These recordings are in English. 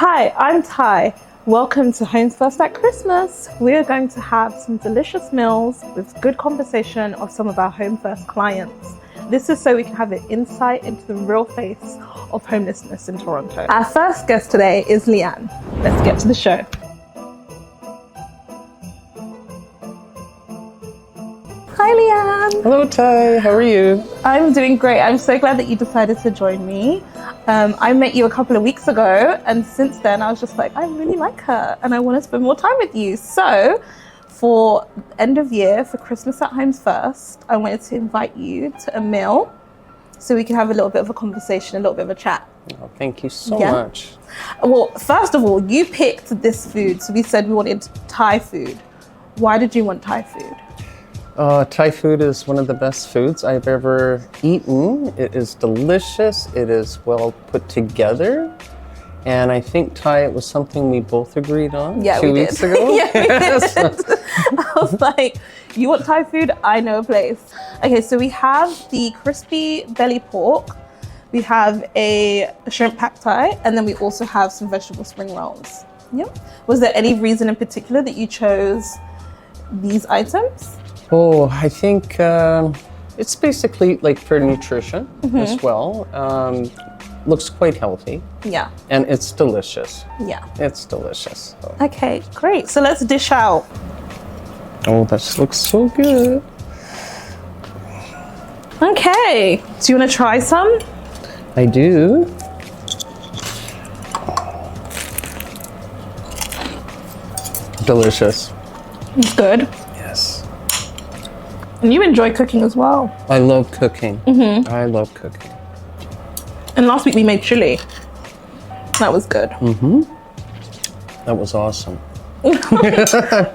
Hi, I'm Ty. Welcome to Homes First at Christmas. We are going to have some delicious meals with good conversation of some of our Home First clients. This is so we can have an insight into the real face of homelessness in Toronto. Our first guest today is Leanne. Let's get to the show. Hi, Leanne. Hello, Ty. How are you? I'm doing great. I'm so glad that you decided to join me. I met you a couple of weeks ago, and since then I was just like, I really like her and I want to spend more time with you. So for end of year, for Christmas at Homes First, I wanted to invite you to a meal so we can have a little bit of a conversation, a little bit of a chat. Oh, thank you so much. Well, first of all, you picked this food. So we said we wanted Thai food. Why did you want Thai food? Thai food is one of the best foods I've ever eaten. It is delicious. It is well put together. And I think, Thai, it was something we both agreed on 2 weeks ago. Yeah, we did. I was like, you want Thai food? I know a place. Okay, so we have the crispy belly pork. We have a shrimp pad thai. And then we also have some vegetable spring rolls. Yep. Was there any reason in particular that you chose these items? Oh, I think it's basically like for nutrition as well. Looks quite healthy. Yeah. And it's delicious. Yeah. It's delicious. So. Okay, great. So let's dish out. Oh, that looks so good. Okay. Do you want to try some? I do. Delicious. It's good. Yes. And you enjoy cooking as well. I love cooking. I love cooking. And last week we made chili. That was good. That was awesome. It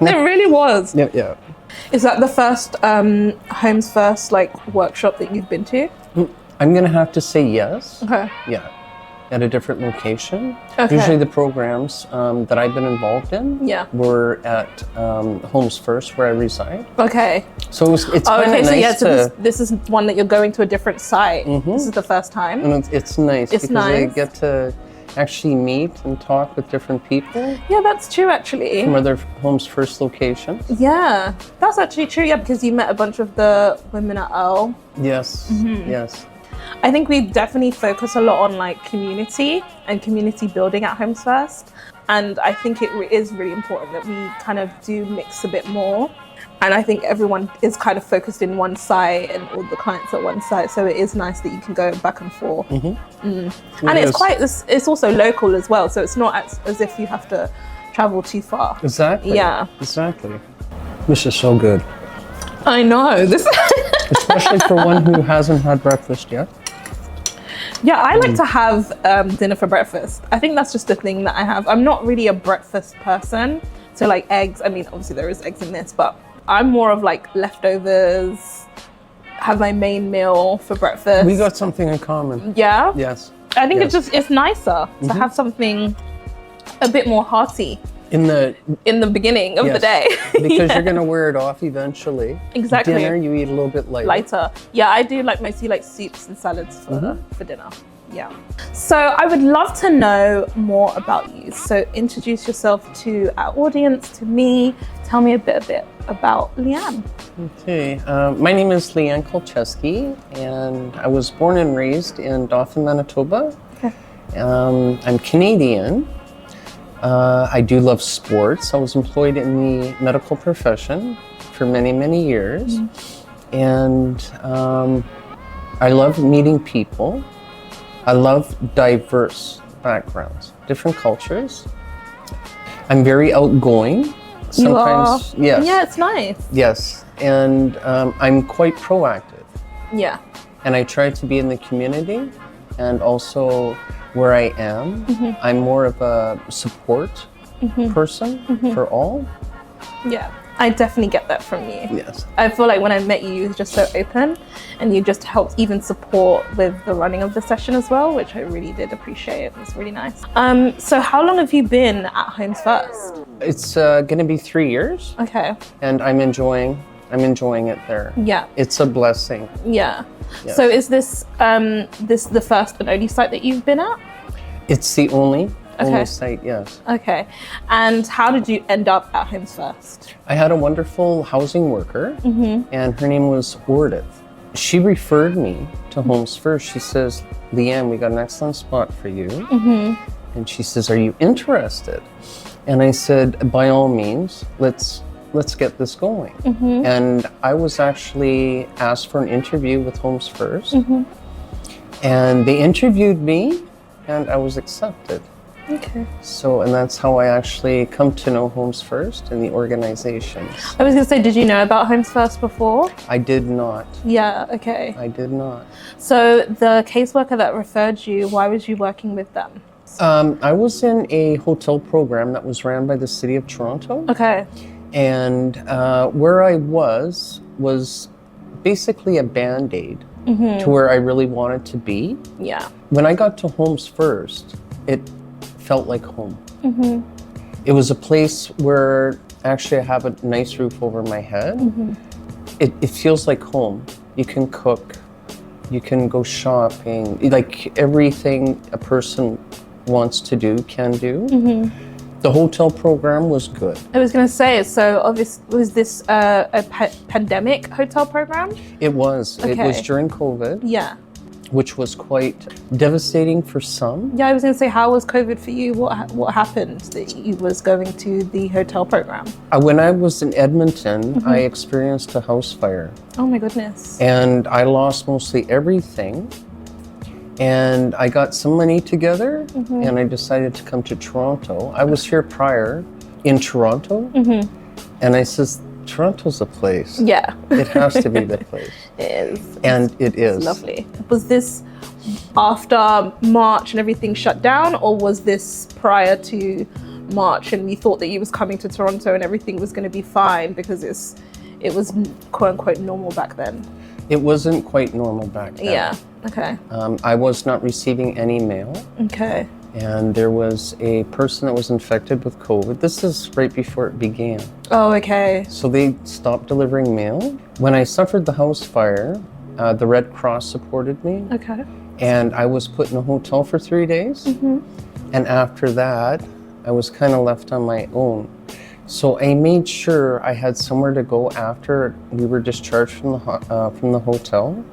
really was. Yeah. Is that the first Homes First workshop that you've been to? I'm gonna have to say yes. Okay. Yeah. At a different location. Okay. Usually the programs that I've been involved in were at Homes First, where I reside. Okay. So it's kind of nice so this is one that you're going to a different site. This is the first time. And it's nice because nice. I get to actually meet and talk with different people Yeah, that's true actually. from other Homes First locations. Yeah, that's actually true. Yeah, because you met a bunch of the women at Earl. Yes, yes. I think we definitely focus a lot on community and community building at Homes First. And I think it is really important that we kind of do mix a bit more. And I think everyone is kind of focused in one site and all the clients at one site. So it is nice that you can go back and forth. And it's also local as well. So it's not as if you have to travel too far. Exactly. Yeah. Exactly. This is so good. I know. Especially for one who hasn't had breakfast yet. Yeah, I like to have dinner for breakfast. I think that's just a thing that I have. I'm not really a breakfast person. So eggs, I mean, obviously there is eggs in this, but I'm more of leftovers, have my main meal for breakfast. We got something in common. Yeah? Yes. I think it's nicer to have something a bit more hearty In the beginning of the day. Because you're gonna wear it off eventually. Exactly. Dinner, you eat a little bit lighter. Yeah, I do mostly soups and salads for dinner. Yeah. So I would love to know more about you. So introduce yourself to our audience, to me. Tell me a bit about Leanne. Okay. My name is Leanne Kolcheski, and I was born and raised in Dauphin, Manitoba. Okay. I'm Canadian. I do love sports. I was employed in the medical profession for many, many years. And I love meeting people. I love diverse backgrounds, different cultures. I'm very outgoing. Sometimes, you are. yes. Yeah, it's nice. Yes, and I'm quite proactive. Yeah. And I try to be in the community, and also where I am, I'm more of a support person for all. Yeah. I definitely get that from you. Yes. I feel like when I met you, you were just so open and you just helped even support with the running of the session as well, which I really did appreciate. It was really nice. So how long have you been at Homes First? It's going to be 3 years. Okay. And I'm enjoying it there. Yeah. It's a blessing. Yeah. Yes. So is this the first and only site that you've been at? It's the only only site, yes. Okay. And how did you end up at Homes First? I had a wonderful housing worker, and her name was Ordith. She referred me to Homes First. She says, Leanne, we got an excellent spot for you. And she says, are you interested? And I said, by all means, let's get this going. And I was actually asked for an interview with Homes First. And they interviewed me, and I was accepted. Okay. So, and that's how I actually come to know Homes First and the organizations. I was going to say, did you know about Homes First before? I did not. Yeah, okay. I did not. So the caseworker that referred you, why was you working with them? I was in a hotel program that was ran by the City of Toronto. Okay. And where I was basically a Band-Aid to where I really wanted to be. Yeah. When I got to Homes First, it felt like home. It was a place where actually I have a nice roof over my head. It feels like home. You can cook, you can go shopping, like everything a person wants to do, can do. The hotel program was good. I was going to say, so obviously, was this a pandemic hotel program? It was. Okay. It was during COVID, Yeah. which was quite devastating for some. Yeah, I was going to say, how was COVID for you? What happened that you was going to the hotel program? When I was in Edmonton, I experienced a house fire. Oh my goodness. And I lost mostly everything. And I got some money together, and I decided to come to Toronto. I was here prior in Toronto, and I says, Toronto's a place. Yeah. It has to be the place. It is. And it is. It's lovely. Was this after March and everything shut down, or was this prior to March and we thought that you was coming to Toronto and everything was going to be fine because it was quote unquote normal back then? It wasn't quite normal back then. Yeah. Okay. I was not receiving any mail. Okay. And there was a person that was infected with COVID. This is right before it began. Oh, okay. So they stopped delivering mail. When I suffered the house fire, the Red Cross supported me. Okay. And I was put in a hotel for 3 days. And after that, I was kind of left on my own. So I made sure I had somewhere to go after we were discharged from the hotel.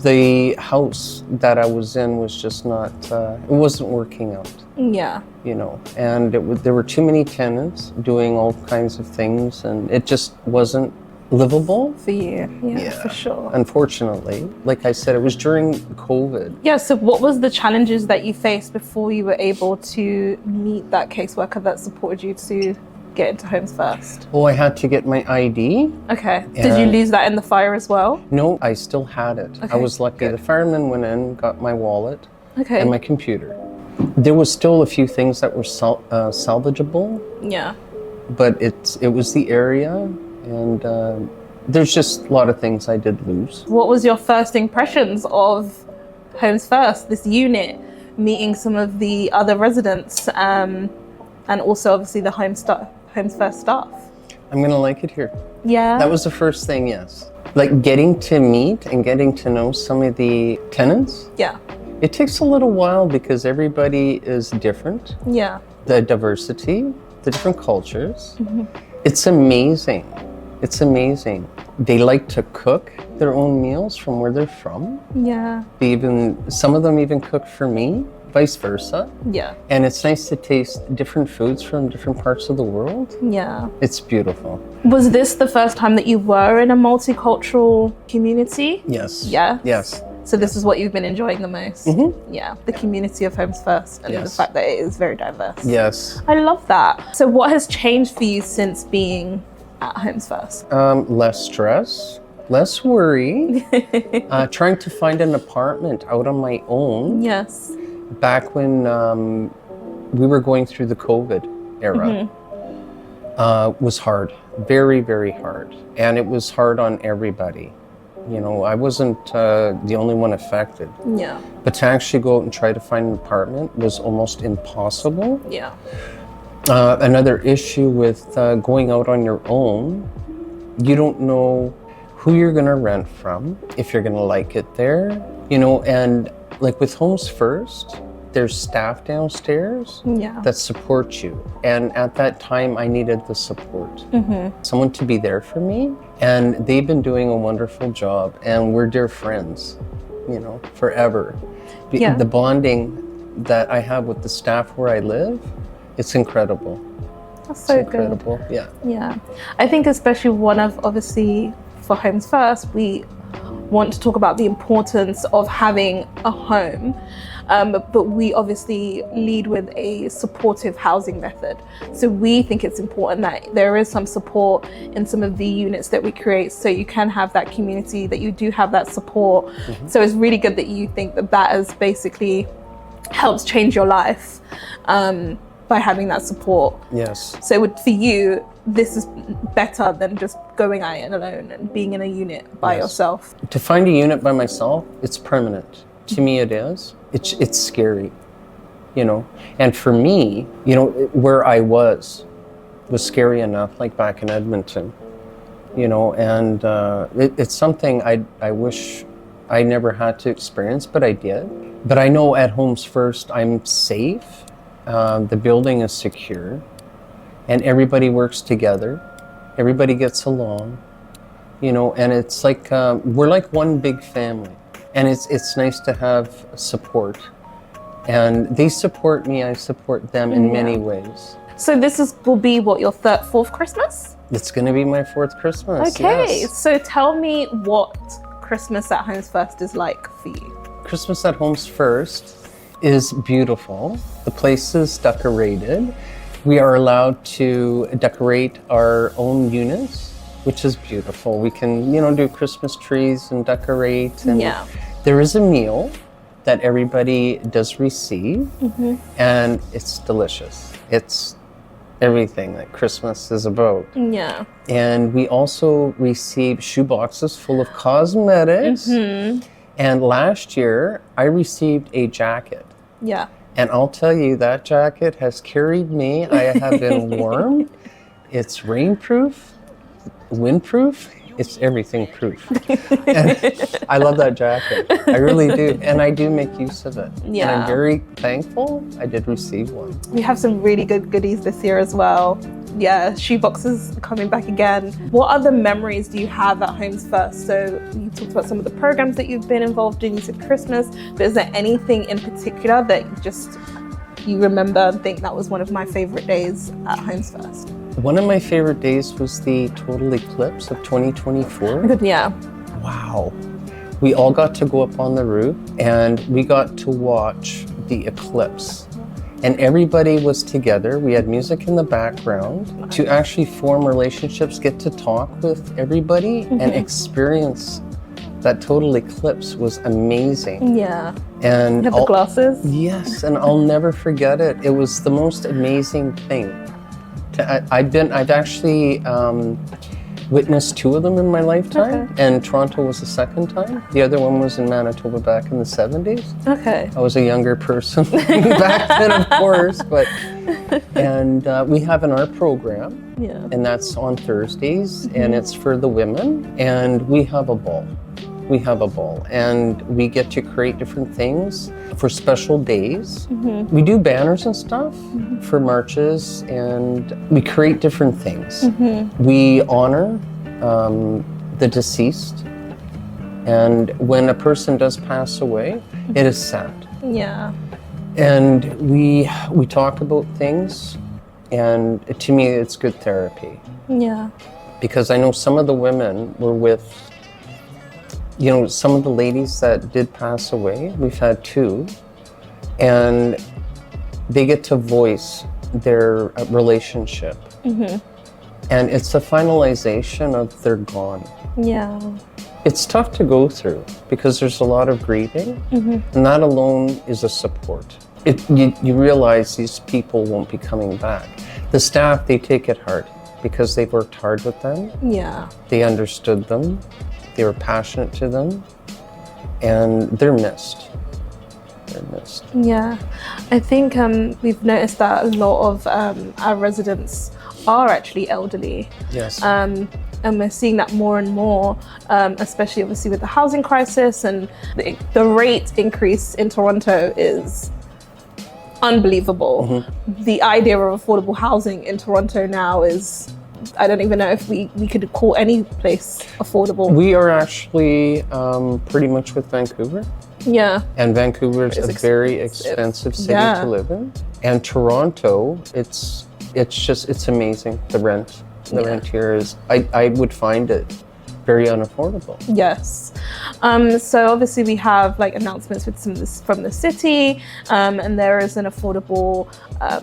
The house that I was in was just not, it wasn't working out. Yeah. You know, and there were too many tenants doing all kinds of things, and it just wasn't livable. For you. Yeah, for sure. Unfortunately, like I said, it was during COVID. Yeah, so what was the challenges that you faced before you were able to meet that caseworker that supported you to get into Homes First? Oh, I had to get my ID. Okay. Did you lose that in the fire as well? No, I still had it. I was lucky. The fireman went in, got my wallet and my computer. There was still a few things that were salvageable. Yeah. But it was the area, and there's just a lot of things I did lose. What was your first impressions of Homes First, this unit, meeting some of the other residents, and also obviously the Homes First staff? I'm gonna like it here. Yeah. That was the first thing, yes. Like getting to meet and getting to know some of the tenants. Yeah. It takes a little while because everybody is different. Yeah. The diversity, the different cultures. It's amazing. It's amazing. They like to cook their own meals from where they're from. Yeah. Some of them even cook for me, vice versa. Yeah. And it's nice to taste different foods from different parts of the world. Yeah. It's beautiful. Was this the first time that you were in a multicultural community? Yes. Yeah? Yes. So this is what you've been enjoying the most? Yeah, the community of Homes First and the fact that it is very diverse. Yes. I love that. So what has changed for you since being at Homes First? Less stress, less worry, trying to find an apartment out on my own. Yes. Back when we were going through the COVID era, was hard, very, very hard. And it was hard on everybody. You know, I wasn't the only one affected. Yeah. But to actually go out and try to find an apartment was almost impossible. Yeah. Another issue with going out on your own, you don't know who you're gonna rent from, if you're gonna like it there, you know, and like with Homes First, there's staff downstairs Yeah. that support you. And at that time, I needed the support. Someone to be there for me. And they've been doing a wonderful job. And we're dear friends, you know, forever. Yeah. The bonding that I have with the staff where I live, it's incredible. That's so It's incredible. Yeah. Yeah. I think especially obviously, for Homes First, we want to talk about the importance of having a home. But we obviously lead with a supportive housing method. So we think it's important that there is some support in some of the units that we create, so you can have that community, that you do have that support. So it's really good that you think that that has basically helps change your life by having that support. Yes. So for you, this is better than just going at it alone and being in a unit by yourself. To find a unit by myself, it's permanent. To me, it is. It's scary, you know. And for me, you know, where I was scary enough, like back in Edmonton, you know. And it's something I wish I never had to experience, but I did. But I know at Homes First, I'm safe. The building is secure, and everybody works together. Everybody gets along, you know. And it's like we're like one big family. And it's nice to have support. And they support me, I support them in many ways. So this will be what, your fourth Christmas? It's gonna be my fourth Christmas, Okay, yes. so tell me what Christmas at Homes First is like for you. Christmas at Homes First is beautiful. The place is decorated. We are allowed to decorate our own units, which is beautiful. We can, you know, do Christmas trees and decorate. And there is a meal that everybody does receive, and it's delicious. It's everything that Christmas is about. Yeah. And we also receive shoe boxes full of cosmetics. And last year, I received a jacket. Yeah. And I'll tell you, that jacket has carried me. I have been warm. It's rainproof. Windproof, it's everything proof. And I love that jacket. I really do. And I do make use of it. Yeah. And I'm very thankful I did receive one. We have some really good goodies this year as well. Yeah, shoe boxes are coming back again. What other memories do you have at Homes First? So you talked about some of the programs that you've been involved in. You said Christmas, but is there anything in particular that you remember and think that was one of my favorite days at Homes First? One of my favorite days was the total eclipse of 2024. Yeah. Wow. We all got to go up on the roof and we got to watch the eclipse. And everybody was together. We had music in the background to actually form relationships, get to talk with everybody and experience that total eclipse was amazing. Yeah. And you had the glasses? Yes, and I'll never forget it. It was the most amazing thing. I've actually witnessed two of them in my lifetime, and Toronto was the second time. The other one was in Manitoba back in the 70s. Okay. I was a younger person back then, of course, and we have an art program, and that's on Thursdays, and it's for the women, and we have a ball. And we get to create different things for special days. We do banners and stuff for marches, and we create different things. We honor the deceased, and when a person does pass away, it is sad. Yeah. And we talk about things, and to me, it's good therapy. Yeah. Because I know some of the women were with, you know, some of the ladies that did pass away, we've had two, and they get to voice their relationship. And it's a finalization of they're gone. Yeah. It's tough to go through because there's a lot of grieving, and that alone is a support. You realize these people won't be coming back. The staff, they take it hard because they've worked hard with them. Yeah. They understood them. They were passionate to them, and they're missed. They're missed. Yeah, I think we've noticed that a lot of our residents are actually elderly. Yes. And we're seeing that more and more, especially obviously with the housing crisis, and the rate increase in Toronto is unbelievable. The idea of affordable housing in Toronto now is, I don't even know if we could call any place affordable. We are actually pretty much with Vancouver. Yeah. And Vancouver is a very expensive city to live in. And Toronto, it's amazing. The rent here is, I would find it very unaffordable. Yes. So obviously we have like announcements with from the city, and there is an affordable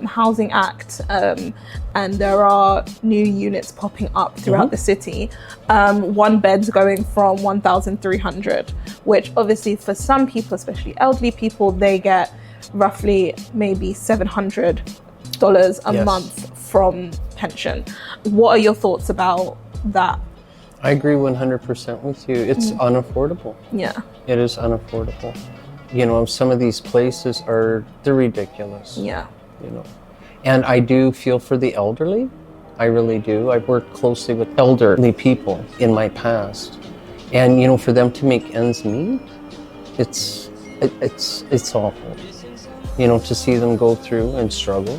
housing act, and there are new units popping up throughout the city. One bed's going from 1,300, which obviously for some people, especially elderly people, they get roughly maybe $700 a month from pension. What are your thoughts about that? I agree 100% with you. It's unaffordable. Yeah. It is unaffordable. You know, some of these places they're ridiculous. Yeah. You know, and I do feel for the elderly. I really do. I've worked closely with elderly people in my past. And, you know, for them to make ends meet, it's awful. You know, to see them go through and struggle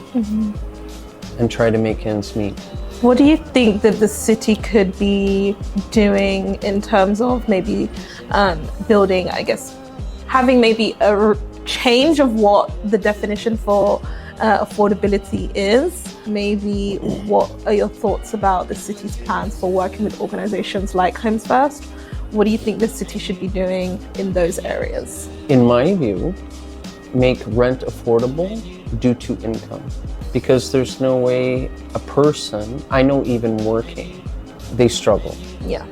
and try to make ends meet. What do you think that the city could be doing in terms of maybe building, I guess, having maybe a change of what the definition for affordability is? Maybe what are your thoughts about the city's plans for working with organizations like Homes First? What do you think the city should be doing in those areas? In my view, make rent affordable due to income. Because there's no way a person, I know even working, they struggle. Yeah.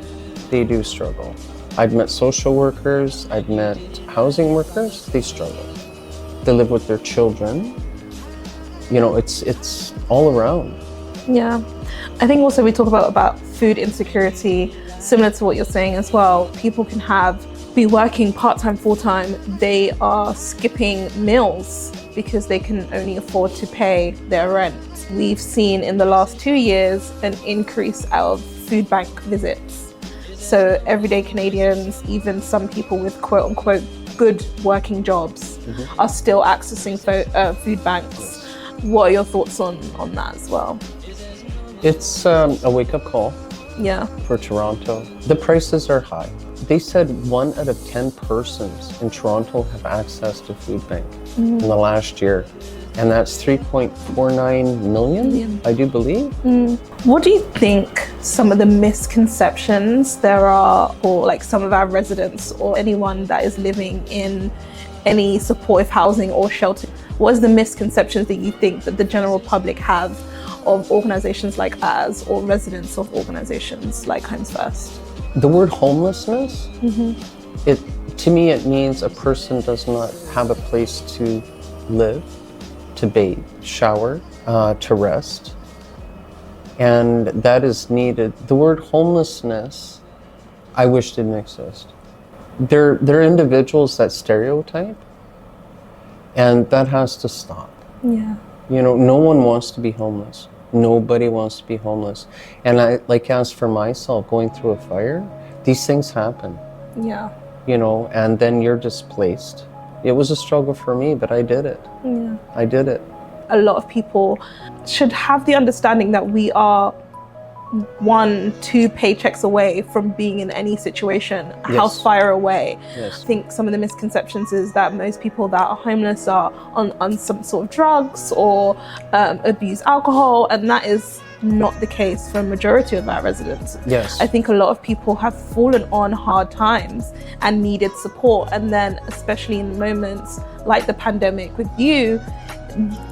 They do struggle. I've met social workers, I've met housing workers, they struggle. They live with their children. You know, it's all around. Yeah. I think also we talk about food insecurity, similar to what you're saying as well. People can be working part-time, full-time. They are skipping meals because they can only afford to pay their rent. We've seen in the last 2 years an increase of food bank visits. So everyday Canadians, even some people with quote unquote good working jobs, are still accessing food banks. What are your thoughts on that as well? It's a wake-up call for Toronto. The prices are high. They said 1 out of 10 persons in Toronto have access to food bank in the last year. And that's 3.49 million, I do believe. What do you think some of the misconceptions there are, or like some of our residents or anyone that is living in any supportive housing or shelter, what is the misconceptions that you think that the general public have of organizations like ours or residents of organizations like Homes First? The word homelessness, to me it means a person does not have a place to live, to bathe, shower, to rest. And that is needed. The word homelessness, I wish didn't exist. They're individuals that stereotype, and that has to stop. Yeah. You know, no one wants to be homeless. Nobody wants to be homeless. And as for myself, going through a fire, these things happen. Yeah. You know, and then you're displaced. It was a struggle for me, but I did it. Yeah. I did it. A lot of people should have the understanding that we are 1-2 paychecks away from being in any situation, a house fire away. Yes. I think some of the misconceptions is that most people that are homeless are on some sort of drugs or abuse alcohol, and that is not the case for a majority of our residents. Yes. I think a lot of people have fallen on hard times and needed support, and then especially in moments like the pandemic with you,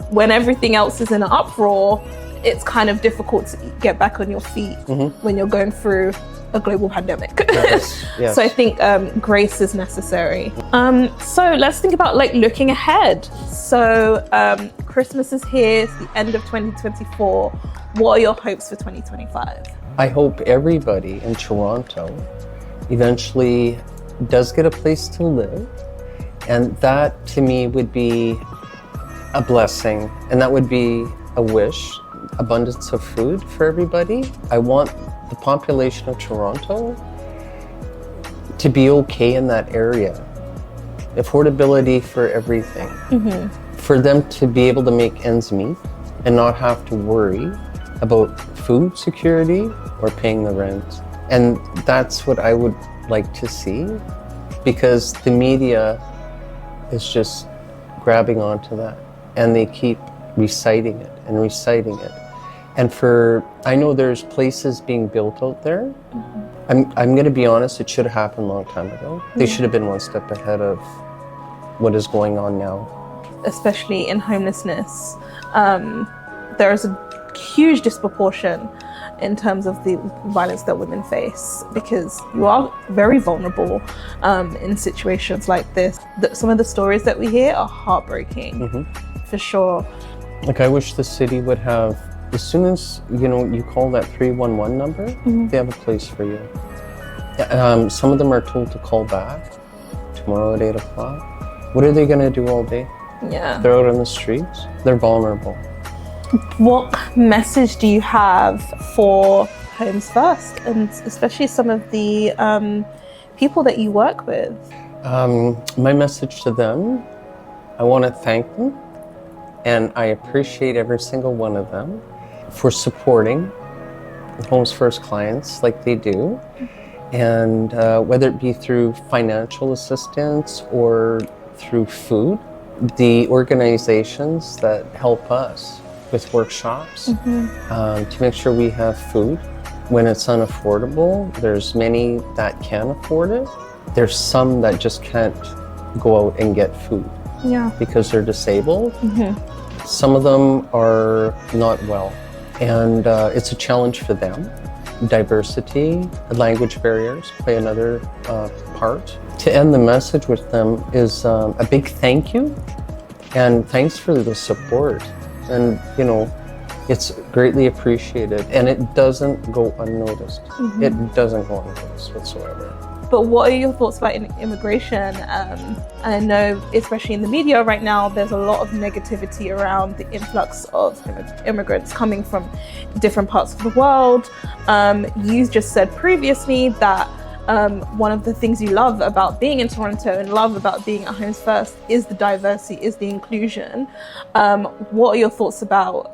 when everything else is in an uproar, it's kind of difficult to get back on your feet when you're going through a global pandemic. Yes. Yes. So I think grace is necessary. So let's think about like looking ahead. So Christmas is here, it's the end of 2024. What are your hopes for 2025? I hope everybody in Toronto eventually does get a place to live. And that to me would be a blessing. And that would be a wish. Abundance of food for everybody. I want the population of Toronto to be okay in that area. Affordability for everything. for them to be able to make ends meet and not have to worry about food security or paying the rent. And that's what I would like to see, because the media is just grabbing onto that and they keep reciting it and reciting it. And I know there's places being built out there. I'm going to be honest, it should have happened a long time ago. They should have been one step ahead of what is going on now. Especially in homelessness, there is a huge disproportion in terms of the violence that women face, because you are very vulnerable in situations like this. Some of the stories that we hear are heartbreaking, for sure. Like, I wish the city would have, as soon as you call that 311 number, they have a place for you. Some of them are told to call back tomorrow at 8 o'clock. What are they going to do all day? Yeah. They're out on the streets. They're vulnerable. What message do you have for Homes First, and especially some of the people that you work with? My message to them, I want to thank them, and I appreciate every single one of them for supporting Homes First clients like they do. And whether it be through financial assistance or through food, the organizations that help us with workshops to make sure we have food when it's unaffordable. There's many that can afford it. There's some that just can't go out and get food because they're disabled. Some of them are not well, and it's a challenge for them. Diversity, language barriers play another part. To end the message with them is a big thank you, and thanks for the support. And it's greatly appreciated, and it doesn't go unnoticed. It doesn't go unnoticed whatsoever. But what are your thoughts about immigration? And I know, especially in the media right now, there's a lot of negativity around the influx of immigrants coming from different parts of the world. You just said previously that one of the things you love about being in Toronto and love about being at Homes First is the diversity, is the inclusion. What are your thoughts about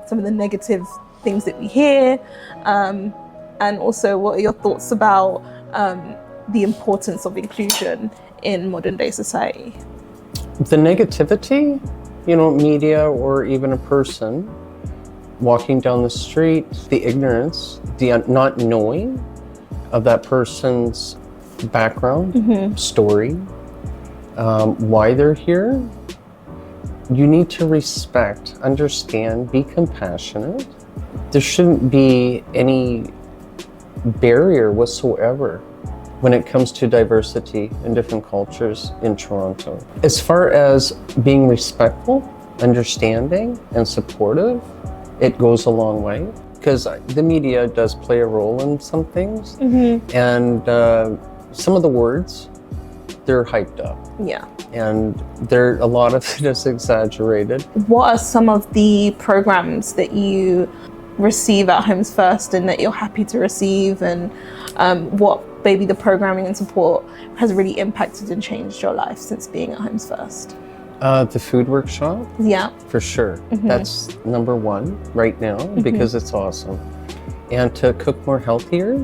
some of the negative things that we hear? And also, what are your thoughts about the importance of inclusion in modern day society? The negativity, media or even a person walking down the street, the ignorance, the not knowing of that person's background, story, why they're here. You need to respect, understand, be compassionate. There shouldn't be any barrier whatsoever when it comes to diversity in different cultures in Toronto. As far as being respectful, understanding, and supportive, it goes a long way, because the media does play a role in some things, and some of the words, they're hyped up. Yeah. And a lot of it is exaggerated. What are some of the programs that you receive at Homes First and that you're happy to receive, and what maybe the programming and support has really impacted and changed your life since being at Homes First? The food workshop? Yeah. For sure. That's number one right now, because it's awesome. And to cook more healthier,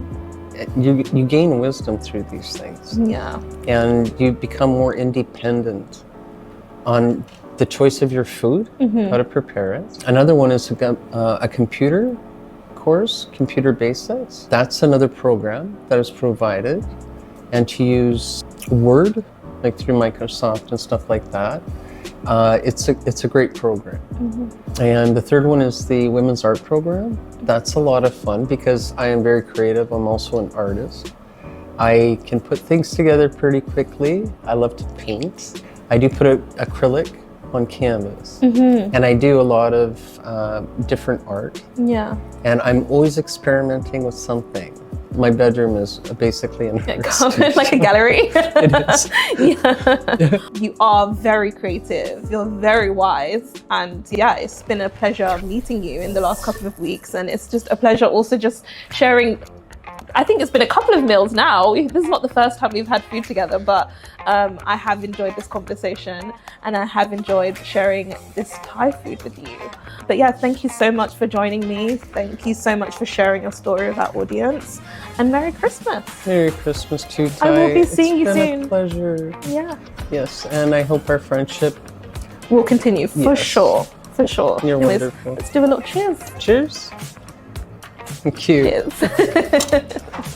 you gain wisdom through these things. Yeah. And you become more independent on the choice of your food, how to prepare it. Another one is a computer course, Computer Basics. That's another program that is provided. And to use Word, like through Microsoft and stuff like that. It's a great program. And the third one is the Women's Art Program. That's a lot of fun because I am very creative. I'm also an artist. I can put things together pretty quickly. I love to paint. I do put acrylic on canvas. And I do a lot of different art. Yeah. And I'm always experimenting with something. My bedroom is basically an art studio. Like a gallery. It is. Yeah. You are very creative. You're very wise. And yeah, it's been a pleasure meeting you in the last couple of weeks. And it's just a pleasure also just sharing I think it's been a couple of meals now. This is not the first time we've had food together, but I have enjoyed this conversation and I have enjoyed sharing this Thai food with you. But yeah, thank you so much for joining me. Thank you so much for sharing your story with our audience, and Merry Christmas. Merry Christmas to you, Ty. I will be seeing you soon. It's been a pleasure. Yeah. Yes, and I hope our friendship will continue for sure. For sure. You're Anyways, wonderful. let's do a little cheers. Cheers. Thank you. Cheers.